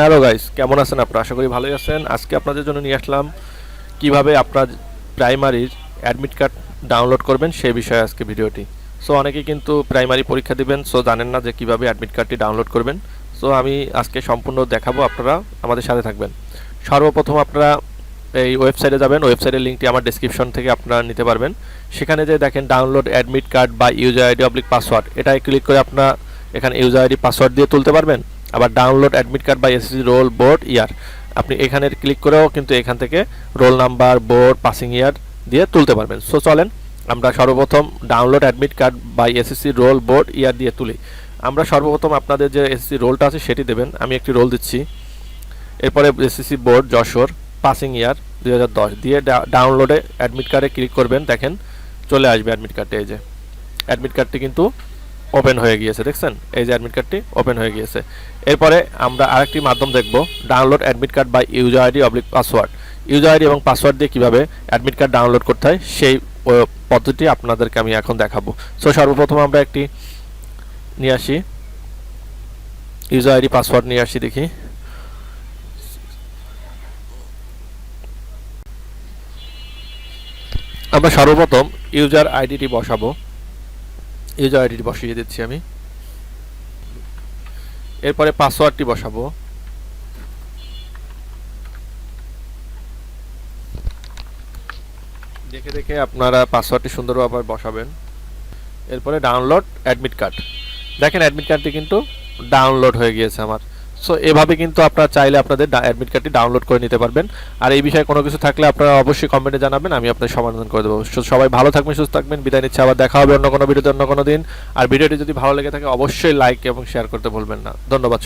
Hello guys, কেমন আছেন আপনারা? আশা করি ভালোই আছেন। আজকে আপনাদের জন্য নিয়ে আসলাম কিভাবে আপনার প্রাইমারির অ্যাডমিট কার্ড ডাউনলোড করবেন সেই বিষয়ে আজকে ভিডিওটি। সো অনেকেই কিন্তু প্রাইমারি পরীক্ষা দিবেন, সো জানেন না যে কিভাবে অ্যাডমিট কার্ডটি ডাউনলোড করবেন। সো আমি আজকে সম্পূর্ণ দেখাবো, আপনারা আমাদের সাথে থাকবেন। সর্বপ্রথম আপনারা এই ওয়েবসাইটে যাবেন, ওয়েবসাইটের লিঙ্কটি আমার ডেসক্রিপশন থেকে আপনারা নিতে পারবেন। সেখানে যে দেখেন ডাউনলোড অ্যাডমিট কার্ড বা ইউজার আইডি অবলিক পাসওয়ার্ড, এটাই ক্লিক করে আপনারা এখানে ইউজার আইডি পাসওয়ার্ড দিয়ে তুলতে পারবেন। আবার ডাউনলোড অ্যাডমিট কার্ড বা এসএসসি রোল বোর্ড ইয়ার, আপনি এখানে ক্লিক করেও কিন্তু এখান থেকে রোল নাম্বার, বোর্ড, পাসিং ইয়ার দিয়ে তুলতে পারবেন। সো চলেন আমরা সর্বপ্রথম ডাউনলোড অ্যাডমিট কার্ড বা এসএসসি রোল বোর্ড ইয়ার দিয়ে তুলি। আমরা সর্বপ্রথম আপনাদের যে এসএসসি রোলটা আছে সেটি দেবেন। আমি একটি রোল দিচ্ছি। এরপরে এসএসসি বোর্ড যশোর, পাসিং ইয়ার 2010 দিয়ে ডাউনলোডে অ্যাডমিট কার্ডে ক্লিক করবেন। দেখেন চলে আসবে অ্যাডমিট কার্ডে। এই যে অ্যাডমিট কার্ডটি কিন্তু ওপেন হয়ে গিয়েছে, দেখছেন? এই যে অ্যাডমিট কার্ডটি ওপেন হয়ে গিয়েছে। এরপরে আমরা আরেকটি মাধ্যম দেখব, download admit card by user ID oblique password. User ID এবং পাসওয়ার্ড দিয়ে কীভাবে অ্যাডমিট কার্ড ডাউনলোড করতে হয় সেই পদ্ধতি আপনাদেরকে আমি এখন দেখাবো। সো সর্বপ্রথম আমরা একটি নিয়ে আসি, ইউজার আইডি পাসওয়ার্ড নিয়ে আসি। দেখি আমরা সর্বপ্রথম ইউজার আইডিটি বসাবো। ইউজার আইডিটি বসিয়ে দিচ্ছি আমি। এরপরে পাসওয়ার্ডটি বসাবো। দেখে দেখে আপনারা পাসওয়ার্ডটি সুন্দরভাবে বসাবেন। এরপরে ডাউনলোড অ্যাডমিট কার্ড, দেখেন অ্যাডমিট কার্ডটি কিন্তু ডাউনলোড হয়ে গিয়েছে আমার। সো এভাবে কিন্তু আপনারা চাইলে আপনাদের অ্যাডমিট কার্ডটি ডাউনলোড করে নিতে পারবেন। আর এই বিষয়ে কোনো কিছু থাকলে আপনারা অবশ্যই কমেন্টে জানাবেন, আমি আপনাদের সমাধান করে দেবো। সবাই ভালো থাকবেন, সুস্থ থাকবেন, বিদায় নিচ্ছে। আবার দেখা হবে অন্য কোনো ভিডিওতে অন্য কোনো দিন। আর ভিডিওটি যদি ভালো লেগে থাকে অবশ্যই লাইক এবং শেয়ার করতে ভুলবেন না। ধন্যবাদ।